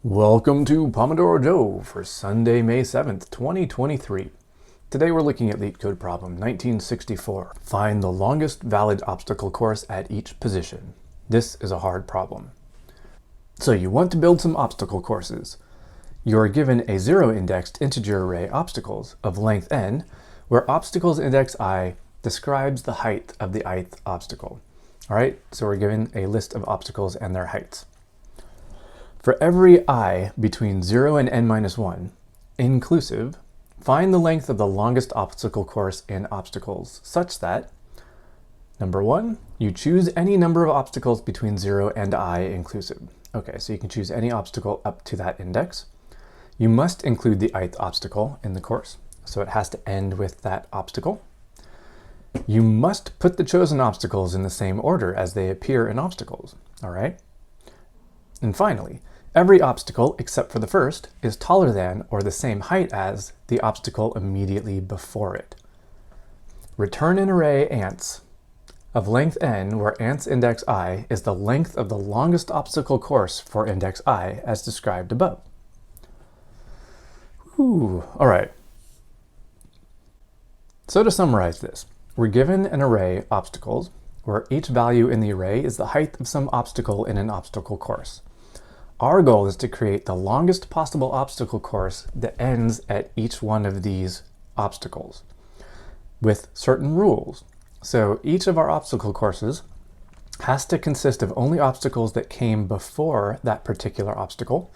Welcome to Pomodoro Joe for Sunday, May 7th, 2023. Today we're looking at LeetCode problem 1964. Find the longest valid obstacle course at each position. This is a hard problem. So you want to build some obstacle courses. You are given a zero-indexed integer array obstacles of length n, where obstacles index I describes the height of the ith obstacle. All right, so we're given a list of obstacles and their heights. For every I between 0 and n-1, inclusive, find the length of the longest obstacle course in obstacles such that, number 1, you choose any number of obstacles between 0 and I inclusive. Okay, so you can choose any obstacle up to that index. You must include the ith obstacle in the course, so it has to end with that obstacle. You must put the chosen obstacles in the same order as they appear in obstacles, all right? And finally, every obstacle, except for the first, is taller than or the same height as the obstacle immediately before it. Return an array ants of length n, where ants index I is the length of the longest obstacle course for index I, as described above. Ooh, all right. So to summarize this, we're given an array obstacles, where each value in the array is the height of some obstacle in an obstacle course. Our goal is to create the longest possible obstacle course that ends at each one of these obstacles with certain rules. So each of our obstacle courses has to consist of only obstacles that came before that particular obstacle,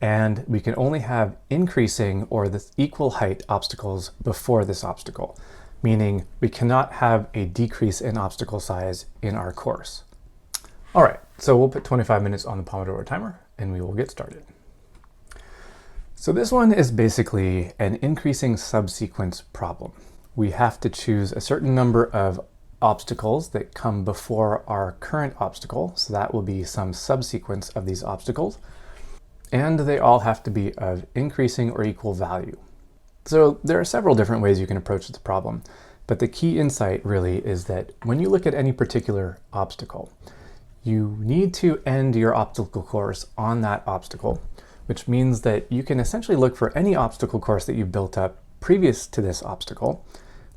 and we can only have increasing or the equal height obstacles before this obstacle, meaning we cannot have a decrease in obstacle size in our course. All right, so we'll put 25 minutes on the Pomodoro timer and we will get started. So this one is basically an increasing subsequence problem. We have to choose a certain number of obstacles that come before our current obstacle, so that will be some subsequence of these obstacles, and they all have to be of increasing or equal value. So there are several different ways you can approach this problem, but the key insight really is that when you look at any particular obstacle, you need to end your obstacle course on that obstacle, which means that you can essentially look for any obstacle course that you've built up previous to this obstacle,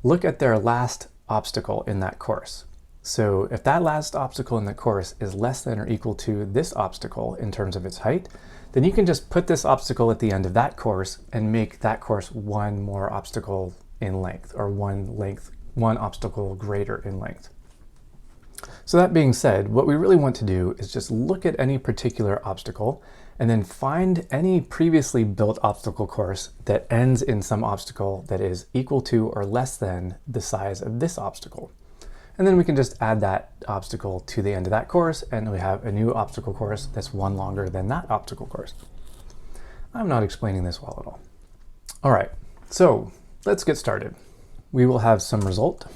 look at their last obstacle in that course. So if that last obstacle in the course is less than or equal to this obstacle in terms of its height, then you can just put this obstacle at the end of that course and make that course one more obstacle in length, or one obstacle greater in length. So that being said, what we really want to do is just look at any particular obstacle and then find any previously built obstacle course that ends in some obstacle that is equal to or less than the size of this obstacle. And then we can just add that obstacle to the end of that course, and we have a new obstacle course that's one longer than that obstacle course. I'm not explaining this well at all. All right, so let's get started. We will have some result.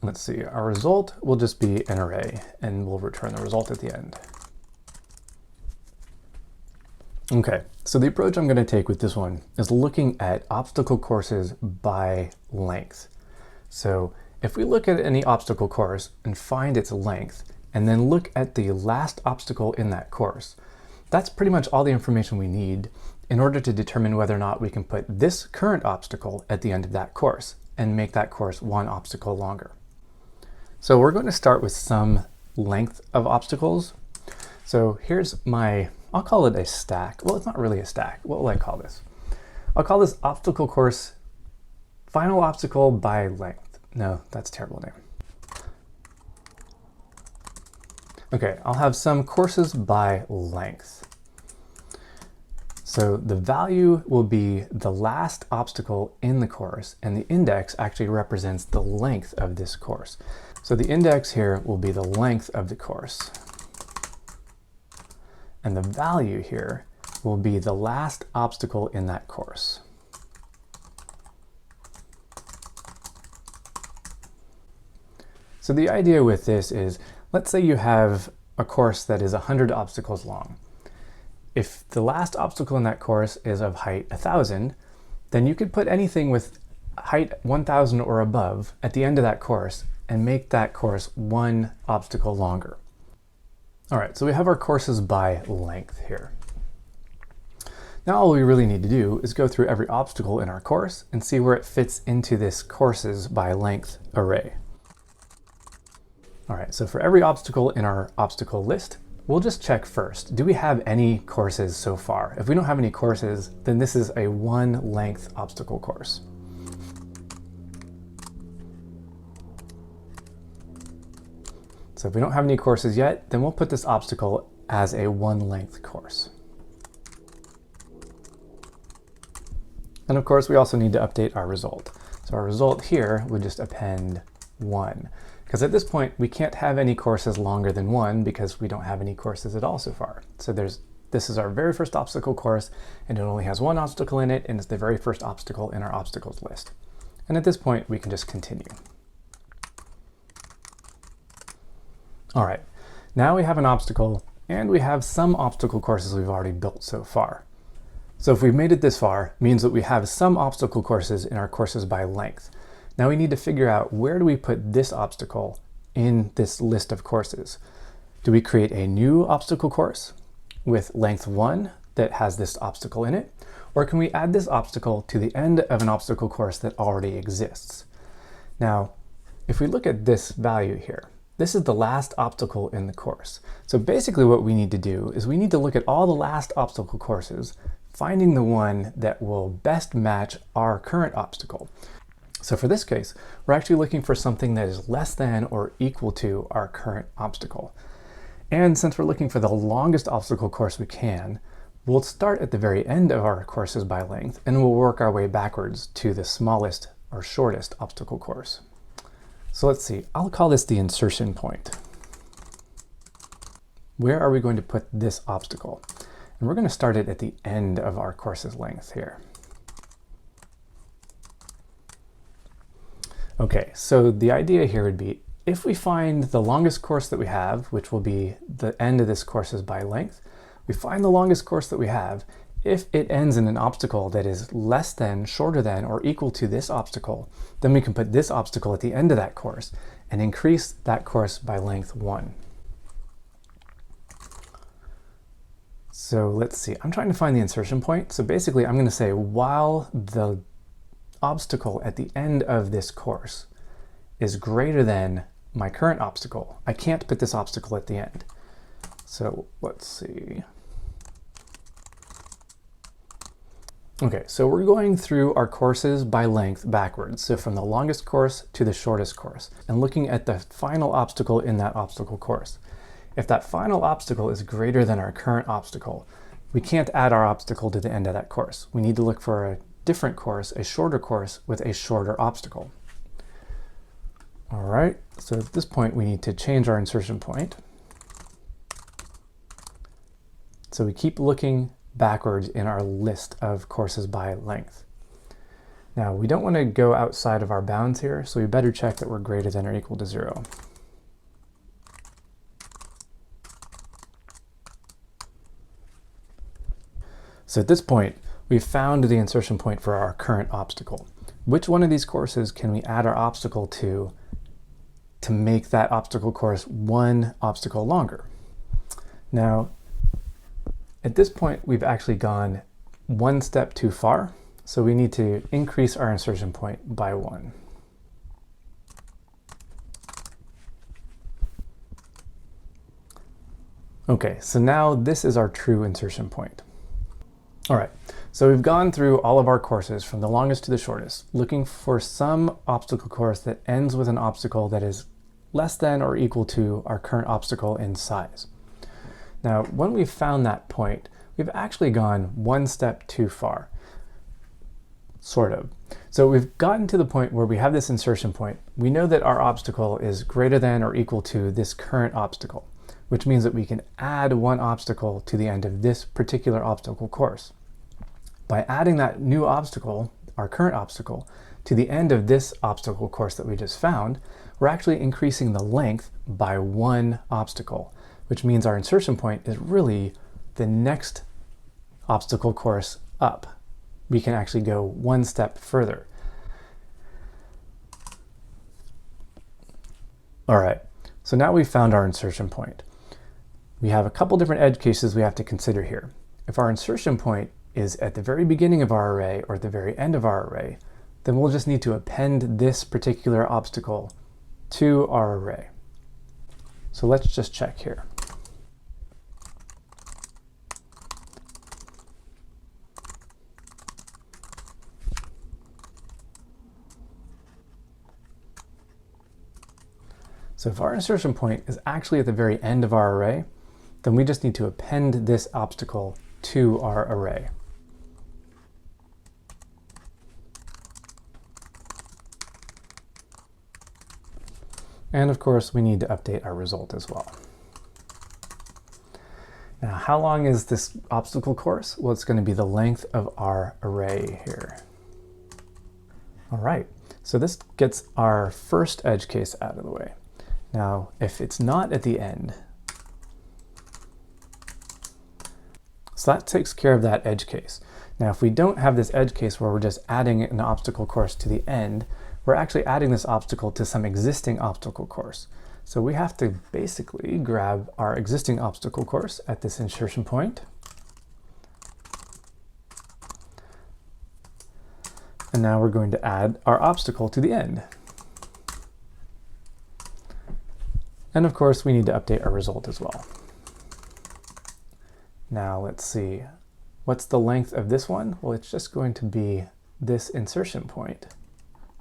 Let's see, our result will just be an array, and we'll return the result at the end. Okay, so the approach I'm going to take with this one is looking at obstacle courses by length. So if we look at any obstacle course and find its length, and then look at the last obstacle in that course, that's pretty much all the information we need in order to determine whether or not we can put this current obstacle at the end of that course and make that course one obstacle longer. So we're going to start with some length of obstacles. So here's my, I'll call it a stack. Well, it's not really a stack. What will I call this? I'll call this obstacle course final obstacle by length. No, that's a terrible name. Okay, I'll have some courses by length. So the value will be the last obstacle in the course, and the index actually represents the length of this course. So the index here will be the length of the course. And the value here will be the last obstacle in that course. So the idea with this is, let's say you have a course that is 100 obstacles long. If the last obstacle in that course is of height 1,000, then you could put anything with height 1,000 or above at the end of that course and make that course one obstacle longer. All right, so we have our courses by length here. Now all we really need to do is go through every obstacle in our course and see where it fits into this courses by length array. All right, so for every obstacle in our obstacle list, we'll just check first, do we have any courses so far? If we don't have any courses, then this is a one length obstacle course. So if we don't have any courses yet, then we'll put this obstacle as a one length course. And of course, we also need to update our result. So our result here would just append 1. Because at this point, we can't have any courses longer than 1 because we don't have any courses at all so far. So this is our very first obstacle course, and it only has one obstacle in it, and it's the very first obstacle in our obstacles list. And at this point, we can just continue. All right, now we have an obstacle, and we have some obstacle courses we've already built so far. So if we've made it this far, it means that we have some obstacle courses in our courses by length. Now we need to figure out, where do we put this obstacle in this list of courses? Do we create a new obstacle course with length 1 that has this obstacle in it? Or can we add this obstacle to the end of an obstacle course that already exists? Now, if we look at this value here, this is the last obstacle in the course. So basically what we need to do is we need to look at all the last obstacle courses, finding the one that will best match our current obstacle. So for this case, we're actually looking for something that is less than or equal to our current obstacle. And since we're looking for the longest obstacle course we can, we'll start at the very end of our courses by length, and we'll work our way backwards to the smallest or shortest obstacle course. So let's see, I'll call this the insertion point. Where are we going to put this obstacle? And we're going to start it at the end of our course's length here. Okay, so the idea here would be, if we find the longest course that we have, which will be the end of this course's by length, we find the longest course that we have, if it ends in an obstacle that is less than, shorter than, or equal to this obstacle, then we can put this obstacle at the end of that course and increase that course by length 1. So let's see, I'm trying to find the insertion point. So basically I'm going to say, while the obstacle at the end of this course is greater than my current obstacle, I can't put this obstacle at the end. So let's see. Okay, so we're going through our courses by length backwards. So from the longest course to the shortest course, and looking at the final obstacle in that obstacle course. If that final obstacle is greater than our current obstacle, we can't add our obstacle to the end of that course. We need to look for a different course, a shorter course with a shorter obstacle. All right, so at this point we need to change our insertion point. So we keep looking backwards in our list of courses by length. Now we don't want to go outside of our bounds here, so we better check that we're greater than or equal to 0. So at this point, we've found the insertion point for our current obstacle. Which one of these courses can we add our obstacle to make that obstacle course one obstacle longer? Now, at this point, we've actually gone one step too far, so we need to increase our insertion point by 1. Okay, so now this is our true insertion point. All right, so we've gone through all of our courses from the longest to the shortest, looking for some obstacle course that ends with an obstacle that is less than or equal to our current obstacle in size. Now, when we've found that point, we've actually gone one step too far, sort of. So we've gotten to the point where we have this insertion point. We know that our obstacle is greater than or equal to this current obstacle, which means that we can add one obstacle to the end of this particular obstacle course. By adding that new obstacle, our current obstacle, to the end of this obstacle course that we just found, we're actually increasing the length by 1 obstacle, which means our insertion point is really the next obstacle course up. We can actually go one step further. All right, so now we've found our insertion point. We have a couple different edge cases we have to consider here. If our insertion point is at the very beginning of our array or at the very end of our array, then we'll just need to append this particular obstacle to our array. So let's just check here. So if our insertion point is actually at the very end of our array, then we just need to append this obstacle to our array. And of course, we need to update our result as well. Now, how long is this obstacle course? Well, it's going to be the length of our array here. All right, so this gets our first edge case out of the way. Now, if it's not at the end, so that takes care of that edge case. Now, if we don't have this edge case where we're just adding an obstacle course to the end, we're actually adding this obstacle to some existing obstacle course. So we have to basically grab our existing obstacle course at this insertion point. And now we're going to add our obstacle to the end. And of course, we need to update our result as well. Now let's see, what's the length of this one? Well, it's just going to be this insertion point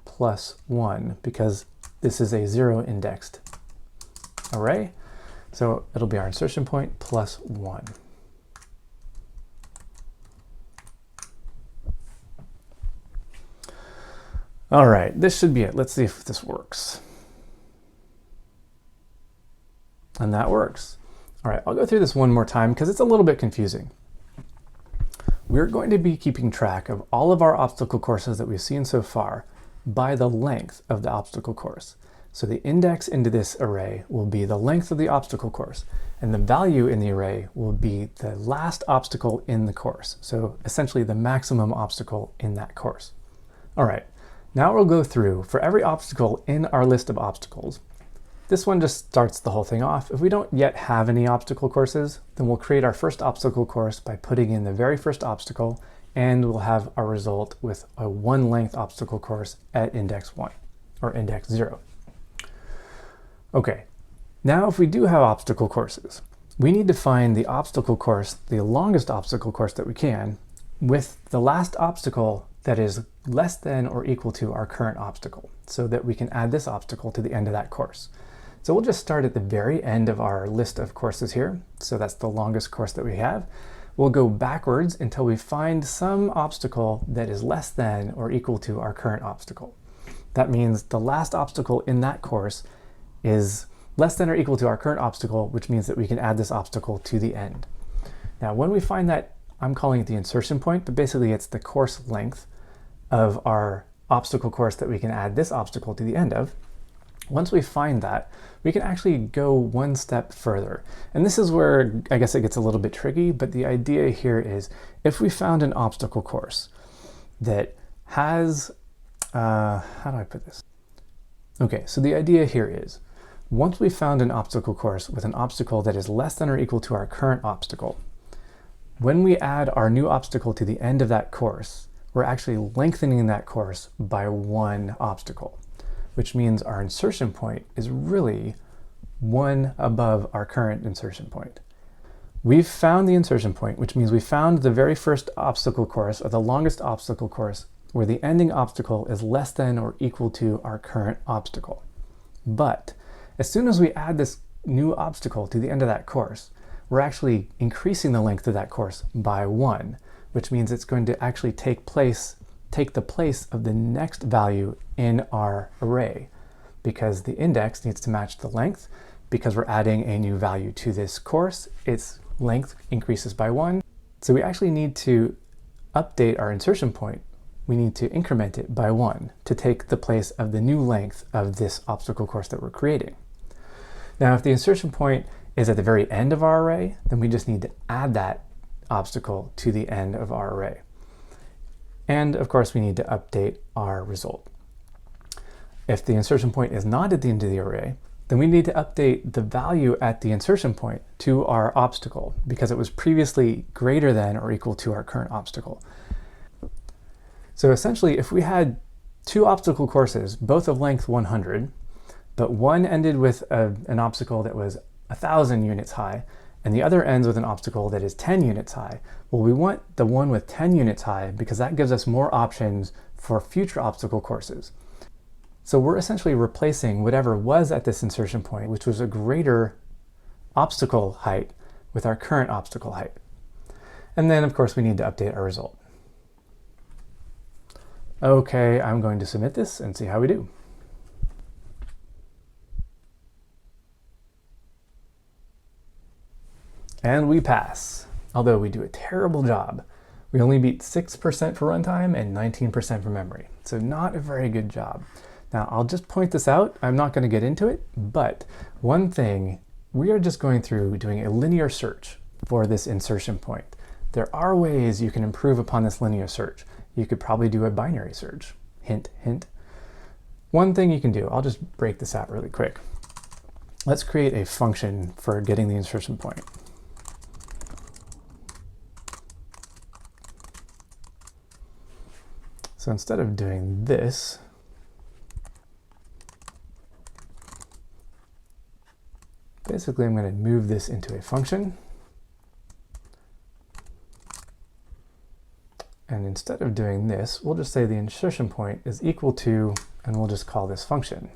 plus 1, because this is a 0 indexed array. So it'll be our insertion point plus 1. All right, this should be it. Let's see if this works. And that works. All right, I'll go through this one more time because it's a little bit confusing. We're going to be keeping track of all of our obstacle courses that we've seen so far by the length of the obstacle course. So the index into this array will be the length of the obstacle course, and the value in the array will be the last obstacle in the course. So essentially the maximum obstacle in that course. All right, now we'll go through for every obstacle in our list of obstacles. This one just starts the whole thing off. If we don't yet have any obstacle courses, then we'll create our first obstacle course by putting in the very first obstacle, and we'll have our result with a 1 length obstacle course at index 1 or index 0. Okay, now if we do have obstacle courses, we need to find the obstacle course, the longest obstacle course that we can, with the last obstacle that is less than or equal to our current obstacle, so that we can add this obstacle to the end of that course. So we'll just start at the very end of our list of courses here. So that's the longest course that we have. We'll go backwards until we find some obstacle that is less than or equal to our current obstacle. That means the last obstacle in that course is less than or equal to our current obstacle, which means that we can add this obstacle to the end. Now, when we find that, I'm calling it the insertion point, but basically it's the course length of our obstacle course that we can add this obstacle to the end of. Once we find that, we can actually go one step further. And this is where I guess it gets a little bit tricky, but the idea here is if we found an obstacle course that has, how do I put this? Okay, so the idea here is once we found an obstacle course with an obstacle that is less than or equal to our current obstacle, when we add our new obstacle to the end of that course, we're actually lengthening that course by 1 obstacle, which means our insertion point is really 1 above our current insertion point. We've found the insertion point, which means we found the very first obstacle course, or the longest obstacle course, where the ending obstacle is less than or equal to our current obstacle. But as soon as we add this new obstacle to the end of that course, we're actually increasing the length of that course by 1, which means it's going to actually take the place of the next value in our array, because the index needs to match the length. Because we're adding a new value to this course, its length increases by 1. So we actually need to update our insertion point. We need to increment it by 1 to take the place of the new length of this obstacle course that we're creating. Now, if the insertion point is at the very end of our array, then we just need to add that obstacle to the end of our array. And of course, we need to update our result. If the insertion point is not at the end of the array, then we need to update the value at the insertion point to our obstacle because it was previously greater than or equal to our current obstacle. So essentially, if we had two obstacle courses, both of length 100, but one ended with an obstacle that was 1,000 units high, and the other ends with an obstacle that is 10 units high, well, we want the one with 10 units high because that gives us more options for future obstacle courses. So we're essentially replacing whatever was at this insertion point, which was a greater obstacle height, with our current obstacle height. And then, of course, we need to update our result. Okay, I'm going to submit this and see how we do. And we pass, although we do a terrible job. We only beat 6% for runtime and 19% for memory, so not a very good job. Now, I'll just point this out. I'm not going to get into it, but one thing, we are just going through doing a linear search for this insertion point. There are ways you can improve upon this linear search. You could probably do a binary search. Hint, hint. One thing you can do, I'll just break this out really quick. Let's create a function for getting the insertion point. So instead of doing this, basically I'm going to move this into a function. And instead of doing this, we'll just say the insertion point is equal to, and we'll just call this function.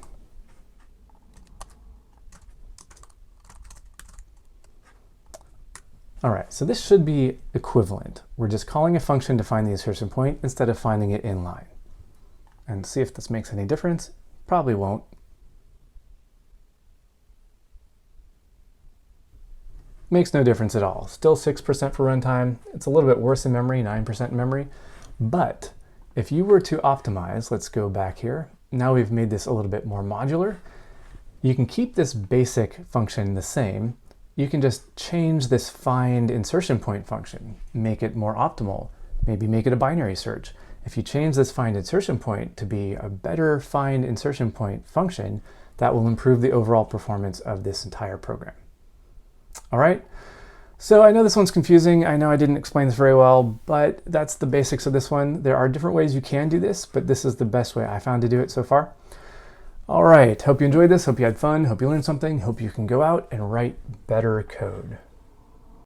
All right, so this should be equivalent. We're just calling a function to find the insertion point instead of finding it in line. And see if this makes any difference. Probably won't. Makes no difference at all. Still 6% for runtime. It's a little bit worse in memory, 9% in memory. But if you were to optimize, let's go back here. Now we've made this a little bit more modular. You can keep this basic function the same. You can just change this find insertion point function, make it more optimal, maybe make it a binary search. If you change this find insertion point to be a better find insertion point function, that will improve the overall performance of this entire program. All right, so I know this one's confusing. I know I didn't explain this very well, but that's the basics of this one. There are different ways you can do this, but this is the best way I found to do it so far. All right, hope you enjoyed this. Hope you had fun. Hope you learned something. Hope you can go out and write better code.